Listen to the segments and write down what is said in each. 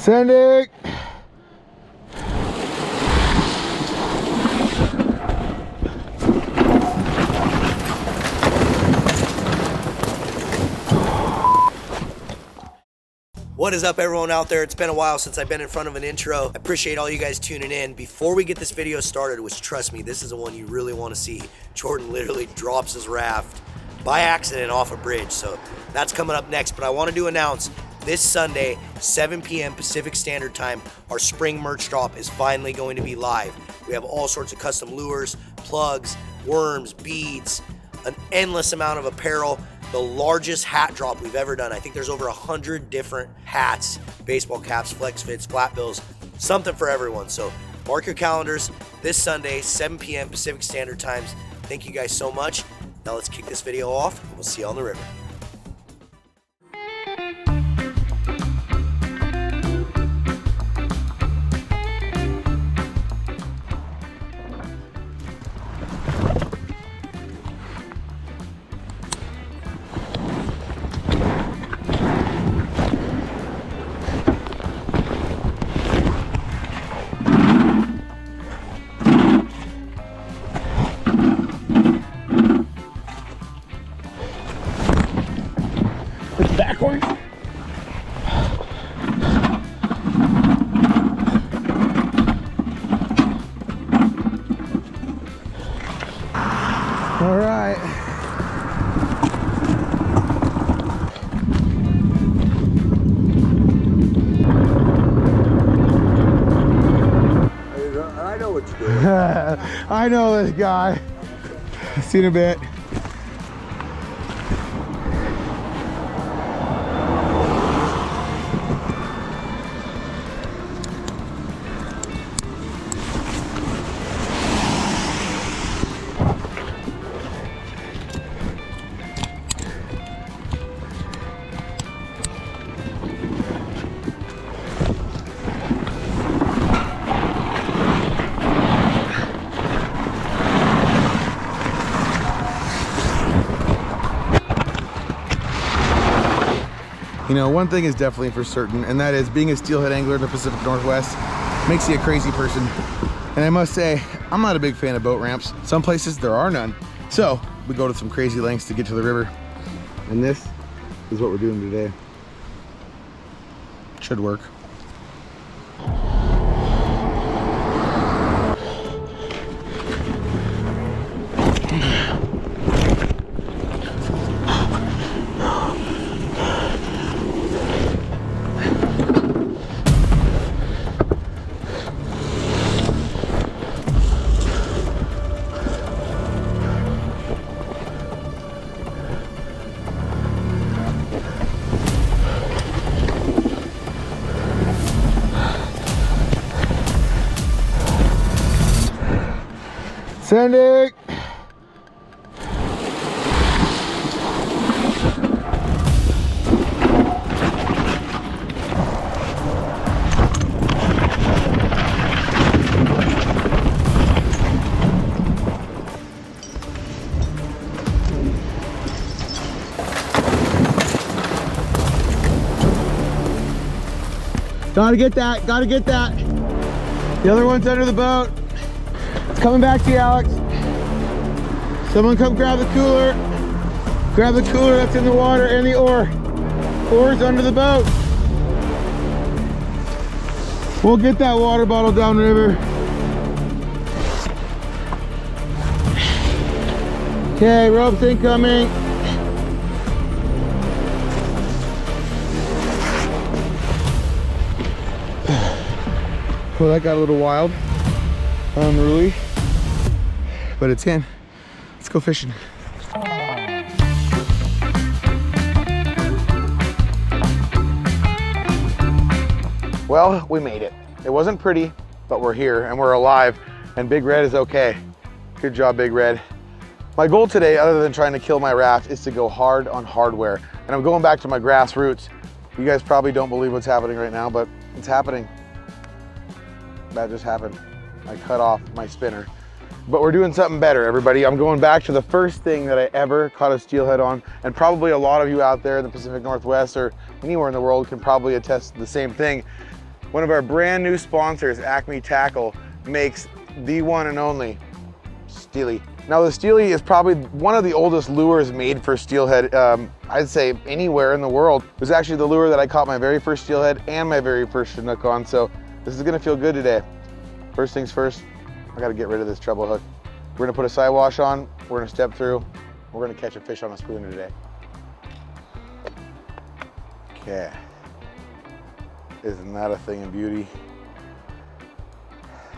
Sending. What is up, everyone out there? It's been a while since I've been in front of an intro. I appreciate all you guys tuning in. Before we get this video started, which trust me, this is the one you really want to see, Jordan literally drops his raft by accident off a bridge. So that's coming up next. But I wanted to announce this Sunday, 7 p.m. Pacific Standard Time, our spring merch drop is finally going to be live. We have all sorts of custom lures, plugs, worms, beads, an endless amount of apparel. The largest hat drop we've ever done. I think there's over 100 different hats, baseball caps, flex fits, flat bills, something for everyone. So mark your calendars this Sunday, 7 p.m. Pacific Standard Times. Thank you guys so much. Now let's kick this video off and we'll see you on the river. Backwards. All right. I know what you're doing. I know this guy. Seen a bit. You know, one thing is definitely for certain, and that is being a steelhead angler in the Pacific Northwest makes you a crazy person. And I must say, I'm not a big fan of boat ramps. Some places there are none. So we go to some crazy lengths to get to the river. And this is what we're doing today. Should work. Sending. Gotta get that, gotta get that. The other one's under the boat. It's coming back to you, Alex. Someone come grab the cooler. Grab the cooler that's in the water and the oar. Oar's under the boat. We'll get that water bottle downriver. Okay, ropes incoming. Well, that got a little wild, unruly, but it's in. Let's go fishing. Well, we made it. It wasn't pretty, but we're here and we're alive, and Big Red is okay. Good job, Big Red. My goal today, other than trying to kill my raft, is to go hard on hardware. And I'm going back to my grassroots. You guys probably don't believe what's happening right now, but it's happening. That just happened. I cut off my spinner. But we're doing something better, everybody. I'm going back to the first thing that I ever caught a steelhead on, and probably a lot of you out there in the Pacific Northwest or anywhere in the world can probably attest to the same thing. One of our brand new sponsors, 𝗛𝗘𝗟𝗣, makes the one and only steely. Now the steely is probably one of the oldest lures made for steelhead, I'd say anywhere in the world. It was actually the lure that I caught my very first steelhead and my very first Chinook on, so this is gonna feel good today. First things first, I gotta get rid of this treble hook. We're gonna put a side wash on, we're gonna step through, we're gonna catch a fish on a spoon today. Okay. Isn't that a thing of beauty?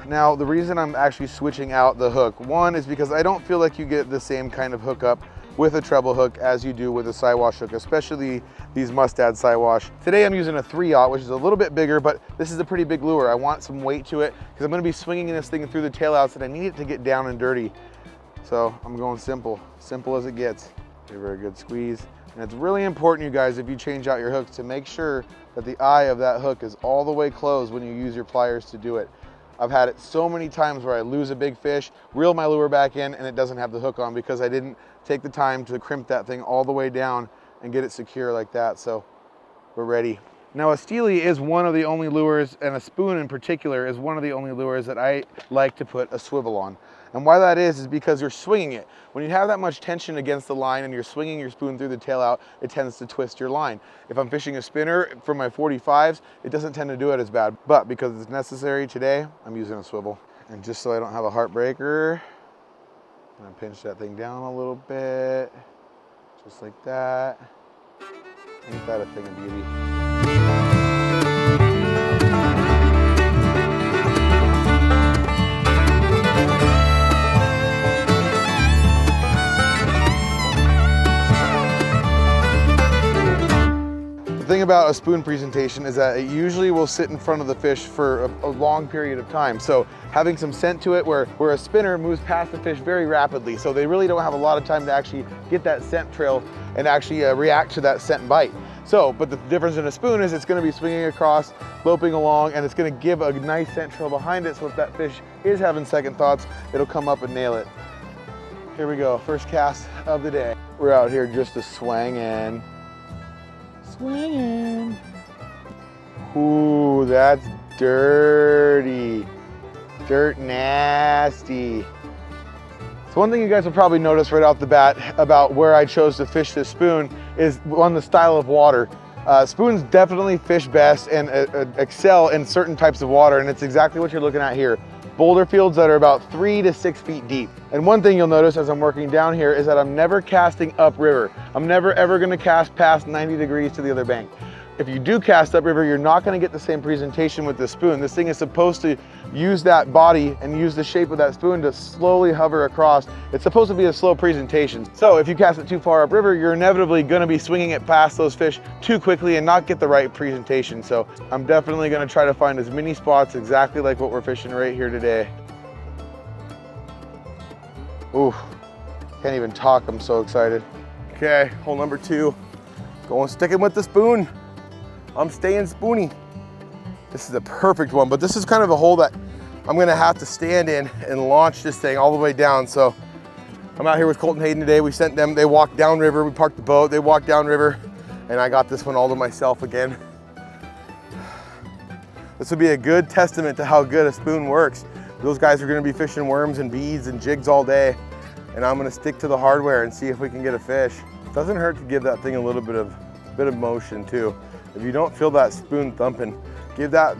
Now, the reason I'm actually switching out the hook, one is because I don't feel like you get the same kind of hookup with a treble hook as you do with a side wash hook, especially these 𝗪𝗏 side wash. Today I'm using a 3/0, which is a little bit bigger, but this is a pretty big lure. I want some weight to it because I'm gonna be swinging this thing through the tail outs and I need it to get down and dirty. So I'm going simple as it gets. Give her a good squeeze. And it's really important, you guys, if you change out your hooks, to make sure that the eye of that hook is all the way closed when you use your pliers to do it. I've had it so many times where I lose a big fish, reel my lure back in, and it doesn't have the hook on because I didn't take the time to crimp that thing all the way down and get it secure like that. So we're ready. Now a steely is one of the only lures, and a spoon in particular is one of the only lures that I like to put a swivel on. And why that is because you're swinging it. When you have that much tension against the line and you're swinging your spoon through the tail out, it tends to twist your line. If I'm fishing a spinner for my 45s, it doesn't tend to do it as bad. But because it's necessary today, I'm using a swivel. And just so I don't have a heartbreaker, I'm gonna pinch that thing down a little bit, just like that. Ain't that a thing of beauty? The thing about a spoon presentation is that it usually will sit in front of the fish for a long period of time. So having some scent to it where a spinner moves past the fish very rapidly. So they really don't have a lot of time to actually get that scent trail and actually react to that scent bite. So, but the difference in a spoon is it's gonna be swinging across, loping along, and it's gonna give a nice scent trail behind it. So if that fish is having second thoughts, it'll come up and nail it. Here we go, first cast of the day. We're out here just a swangin'. Swinging. Ooh, that's dirty. Dirt nasty. So one thing you guys will probably notice right off the bat about where I chose to fish this spoon is on the style of water. Spoons definitely fish best and excel in certain types of water, and it's exactly what you're looking at here. Boulder fields that are about 3 to 6 feet deep. And one thing you'll notice as I'm working down here is that I'm never casting upriver. I'm never ever gonna cast past 90 degrees to the other bank. If you do cast upriver, you're not gonna get the same presentation with this spoon. This thing is supposed to use that body and use the shape of that spoon to slowly hover across. It's supposed to be a slow presentation. So if you cast it too far upriver, you're inevitably gonna be swinging it past those fish too quickly and not get the right presentation. So I'm definitely gonna try to find as many spots exactly like what we're fishing right here today. Ooh, can't even talk, I'm so excited. Okay, hole number 2. Going sticking with the spoon. I'm staying spoony. This is a perfect one, but this is kind of a hole that I'm gonna have to stand in and launch this thing all the way down. So I'm out here with Colton Hayden today. We sent them, they walked downriver, we parked the boat, they walked downriver, and I got this one all to myself again. This would be a good testament to how good a spoon works. Those guys are gonna be fishing worms and beads and jigs all day, and I'm gonna stick to the hardware and see if we can get a fish. It doesn't hurt to give that thing a little bit of motion too. If you don't feel that spoon thumping, give that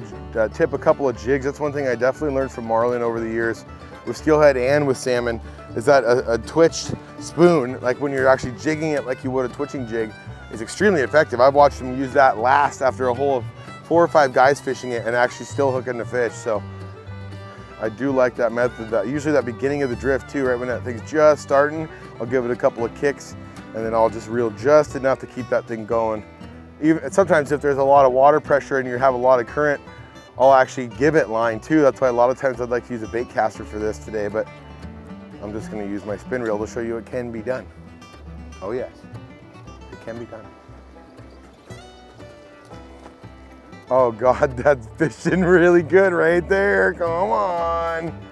tip a couple of jigs. That's one thing I definitely learned from Marlin over the years with steelhead and with salmon, is that a twitched spoon, like when you're actually jigging it like you would a twitching jig, is extremely effective. I've watched them use that last after a hole of 4 or 5 guys fishing it and actually still hooking the fish. So I do like that method. Usually that beginning of the drift too, right when that thing's just starting, I'll give it a couple of kicks and then I'll just reel just enough to keep that thing going. Even sometimes if there's a lot of water pressure and you have a lot of current, I'll actually give it line too. That's why a lot of times I'd like to use a bait caster for this today, but I'm just gonna use my spin reel to show you it can be done. Oh yes, it can be done. Oh God, that's fishing really good right there. Come on.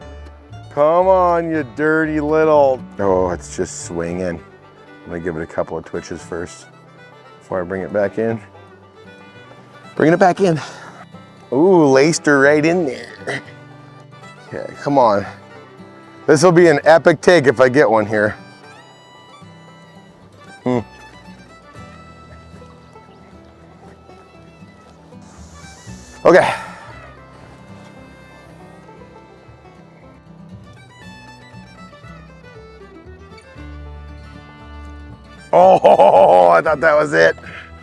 Come on, you dirty little. Oh, it's just swinging. I'm gonna give it a couple of twitches first before I bring it back in. Bringing it back in. Ooh, laced her right in there. Okay, come on. This will be an epic take if I get one here. Okay. Oh, I thought that was it.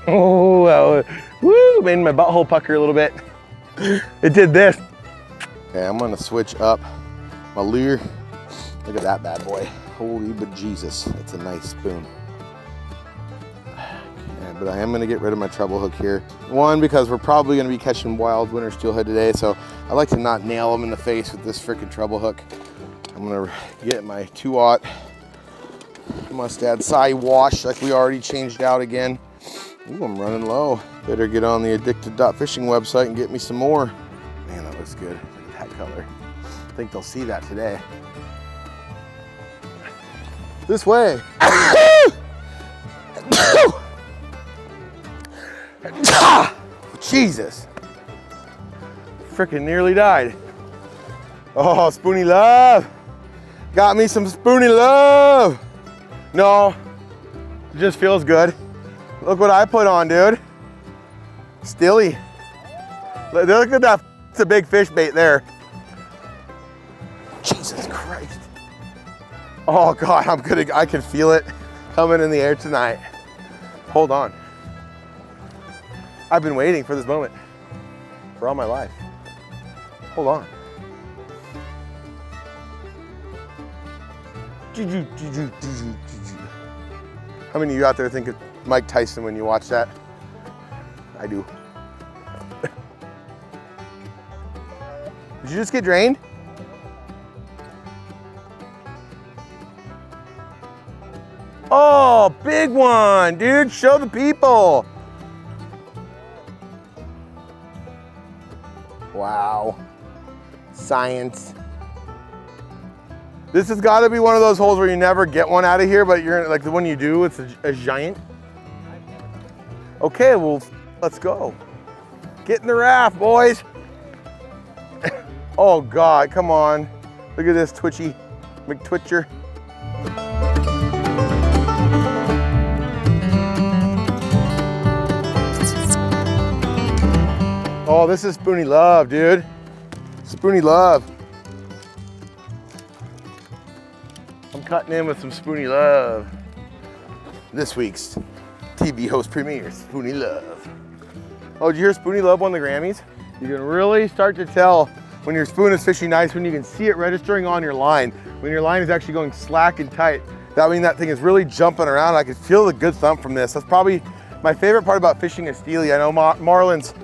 Oh, woo, made my butthole pucker a little bit. It did this. Okay, I'm gonna switch up my lure. Look at that bad boy. Holy bejesus, that's a nice spoon. Okay, but I am gonna get rid of my treble hook here. One, because we're probably gonna be catching wild winter steelhead today, so I like to not nail them in the face with this freaking treble hook. I'm gonna get my 2/0 Mustad Cy wash like we already changed out again. Ooh, I'm running low. Better get on the 𝗛𝗘𝗟𝗪 website and get me some more. Man, that looks good. Look at that color. I think they'll see that today. This way. Jesus. Freaking nearly died. Oh, Spoony Love. Got me some Spoony Love. No, it just feels good. Look what I put on, dude. Stilly. Look at that. It's a big fish bait there. Jesus Christ. Oh God, I can feel it coming in the air tonight. Hold on. I've been waiting for this moment for all my life. Hold on. How many of you out there think of Mike Tyson when you watch that? I do. Did you just get drained? Oh, big one, dude. Show the people. Wow. Science. This has got to be one of those holes where you never get one out of here, but you're like the one you do, it's a giant. Okay, well, let's go. Get in the raft, boys. Oh God, come on. Look at this twitchy McTwitcher. Oh, this is Spoony Love, dude. Spoony Love. I'm cutting in with some Spoony Love. This week's TV host premiere, Spoony Love. Oh, did you hear Spoony Love won the Grammys? You can really start to tell when your spoon is fishing nice, when you can see it registering on your line, when your line is actually going slack and tight. That means that thing is really jumping around. I can feel the good thump from this. That's probably my favorite part about fishing a steely. I know Marlon's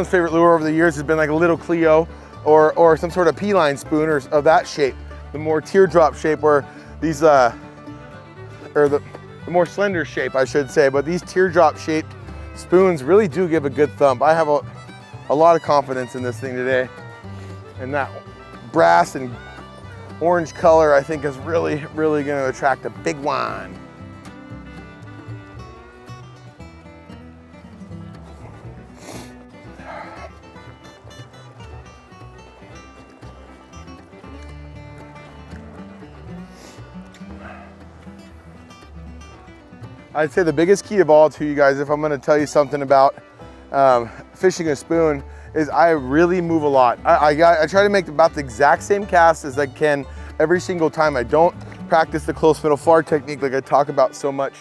favorite lure over the years has been like a little Cleo or some sort of P-line spoon or of that shape, the more teardrop shape, where these, or the more slender shape, I should say, but these teardrop shaped spoons really do give a good thump. I have a lot of confidence in this thing today. And that brass and orange color, I think, is really, really gonna attract a big one. I'd say the biggest key of all to you guys, if I'm gonna tell you something about fishing a spoon, is I really move a lot. I try to make about the exact same cast as I can every single time. I don't practice the close middle far technique like I talk about so much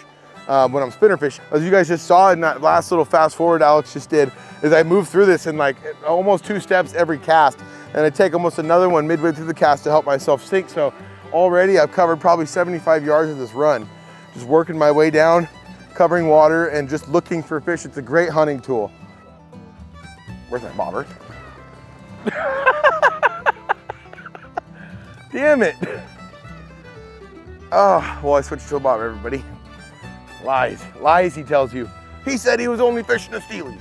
when I'm spinner fishing. As you guys just saw in that last little fast forward Alex just did, is I move through this in like almost 2 steps every cast, and I take almost another one midway through the cast to help myself sink. So already I've covered probably 75 yards of this run, just working my way down, covering water and just looking for fish. It's a great hunting tool. Where's my bobber? Damn it. Oh, well, I switched to a bobber, everybody. Lies, lies he tells you. He said he was only fishing a steely.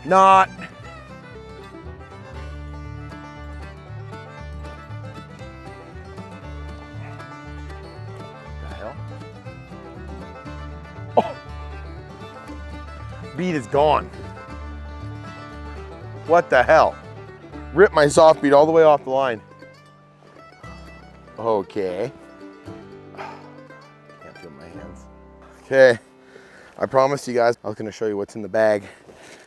Not. What the hell? Oh. Bead is gone. What the hell? Ripped my soft bead all the way off the line. Okay. Can't feel my hands. Okay, I promised you guys I was gonna show you what's in the bag.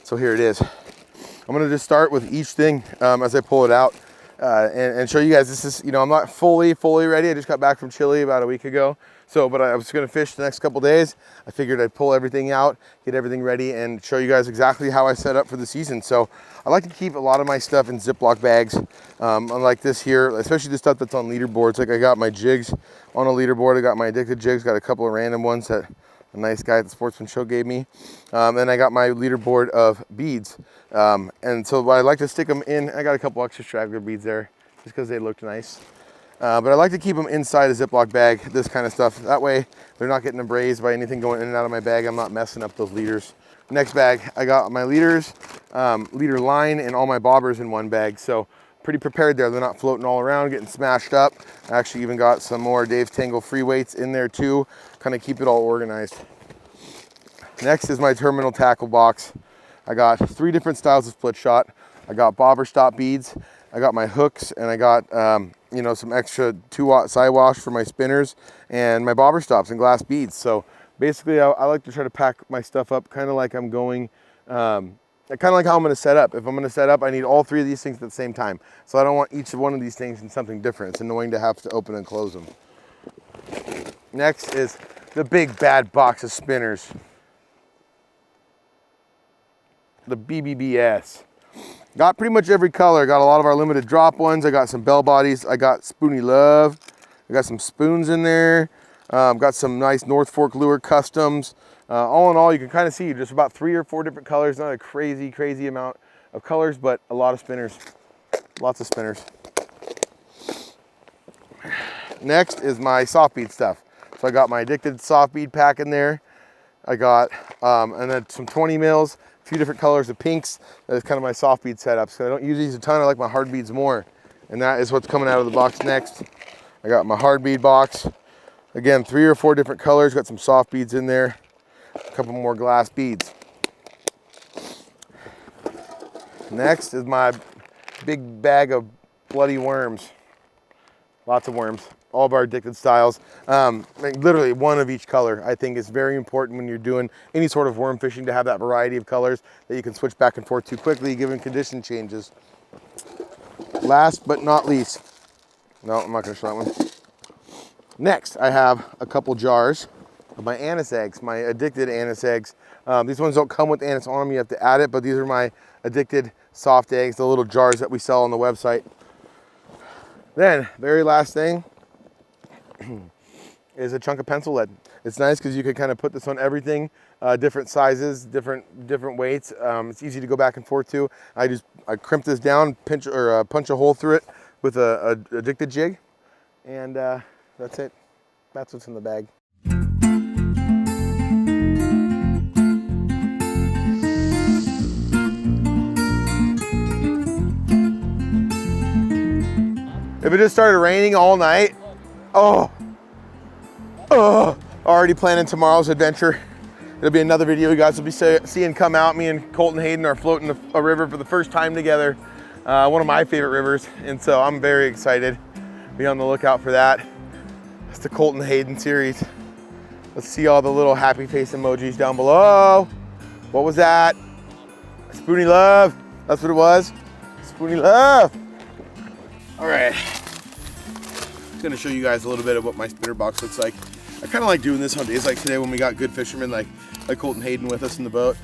So here it is. I'm gonna just start with each thing as I pull it out and show you guys. This is, you know, I'm not fully ready. I just got back from Chile about a week ago. So, but I was gonna fish the next couple days. I figured I'd pull everything out, get everything ready, and show you guys exactly how I set up for the season. So I like to keep a lot of my stuff in Ziploc bags, unlike this here, especially the stuff that's on leaderboards. Like I got my jigs on a leaderboard. I got my addicted jigs, got a couple of random ones that a nice guy at the Sportsman Show gave me. And I got my leaderboard of beads. And so I like to stick them in. I got a couple extra straggler beads there just because they looked nice. But I like to keep them inside a Ziploc bag, this kind of stuff. That way they're not getting abrased by anything going in and out of my bag. I'm not messing up those leaders. Next bag, I got my leaders, leader line, and all my bobbers in one bag. So pretty prepared there. They're not floating all around, getting smashed up. I actually even got some more Dave's Tangle free weights in there too, kind of keep it all organized. Next is my terminal tackle box. I got 3 different styles of split shot. I got bobber stop beads, I got my hooks, and I got you know, some extra 2-watt side wash for my spinners, and my bobber stops and glass beads. So basically I like to try to pack my stuff up kind of like I'm going, kind of like how I'm going to set up. If I'm going to set up, I need all 3 of these things at the same time. So I don't want each one of these things in something different. It's annoying to have to open and close them. Next is the big bad box of spinners. The BBBS. Got pretty much every color. Got a lot of our limited drop ones. I got some bell bodies. I got Spodny Love. I got some spoons in there. Got some nice North Fork Lure customs. All in all, you can kind of see just about 3 or 4 different colors. Not a crazy amount of colors, but a lot of spinners. Lots of spinners. Next is my soft bead stuff. So I got my addicted soft bead pack in there. I got and then some 20 mils. A few different colors of pinks. That is kind of my soft bead setup. So I don't use these a ton. I like my hard beads more. And that is what's coming out of the box next. I got my hard bead box. Again, 3 or 4 different colors. Got some soft beads in there. A couple more glass beads. Next is my big bag of bloody worms. Lots of worms. All of our addicted styles. Literally 1 of each color. I think is very important when you're doing any sort of worm fishing to have that variety of colors that you can switch back and forth to quickly given condition changes. Last but not least, no, I'm not gonna show that one. Next, I have a couple jars of my anise eggs, my addicted anise eggs. These ones don't come with anise on them, you have to add it, but these are my addicted soft eggs, the little jars that we sell on the website. Then, very last thing, is a chunk of pencil lead. It's nice because you can kind of put this on everything, different sizes, different weights. It's easy to go back and forth to. I crimp this down, punch a hole through it with a addicted jig, and that's it. That's what's in the bag. If it just started raining all night, already planning tomorrow's adventure. It'll be another video you guys will be seeing come out. Me and Colton Hayden are floating a river for the first time together. One of my favorite rivers, and so I'm very excited. Be on the lookout for that. It's the Colton Hayden series. Let's see all the little happy face emojis down below. What was that? Spodny Love. That's what it was. Spodny Love. All right. I'm gonna show you guys a little bit of what my spinner box looks like. I kind of like doing this on days like today when we got good fishermen like Colton Hayden with us in the boat.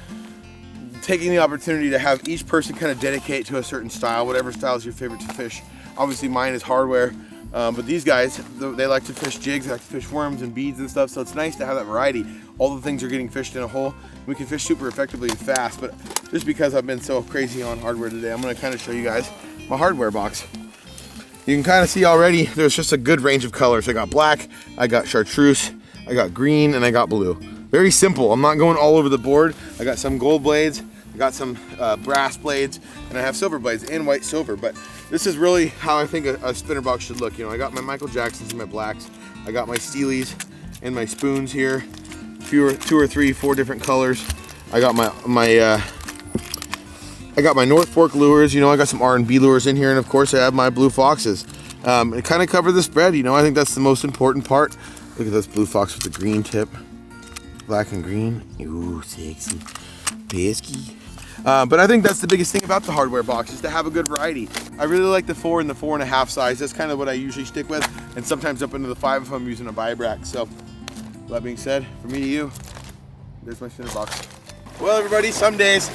Taking the opportunity to have each person kind of dedicate to a certain style, whatever style is your favorite to fish. Obviously mine is hardware, but these guys, they like to fish jigs, they like to fish worms and beads and stuff, so it's nice to have that variety. All the things are getting fished in a hole. We can fish super effectively and fast, but just because I've been so crazy on hardware today, I'm gonna kind of show you guys my hardware box. You can kind of see already, there's just a good range of colors. I got black, I got chartreuse, I got green, and I got blue. Very simple. I'm not going all over the board. I got some gold blades, I got some brass blades, and I have silver blades and white silver. But this is really how I think a spinner box should look. You know, I got my Michael Jacksons and my blacks. I got my Steelies and my spoons here. 2 or 3, 4 different colors. I got my I got my North Fork lures, you know, I got some R&B lures in here, and of course I have my blue foxes. And kind of cover the spread, you know, I think that's the most important part. Look at this blue fox with the green tip. Black and green. Ooh, sexy. Pesky. But I think that's the biggest thing about the hardware box, is to have a good variety. I really like the 4 and the 4.5 size. That's kind of what I usually stick with, and sometimes up into the 5 if I'm using a vibrax. So, that being said, from me to you, there's my spinner box. Well, everybody, some days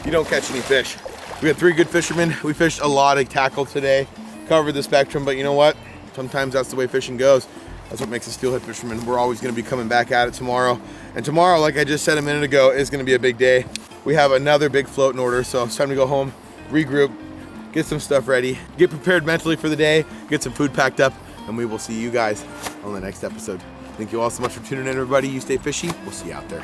you don't catch any fish. We had 3 good fishermen. We fished a lot of tackle today, covered the spectrum, but you know what? Sometimes that's the way fishing goes. That's what makes a steelhead fisherman. We're always gonna be coming back at it tomorrow. And tomorrow, like I just said a minute ago, is gonna be a big day. We have another big float in order, so it's time to go home, regroup, get some stuff ready, get prepared mentally for the day, get some food packed up, and we will see you guys on the next episode. Thank you all so much for tuning in, everybody. You stay fishy. We'll see you out there.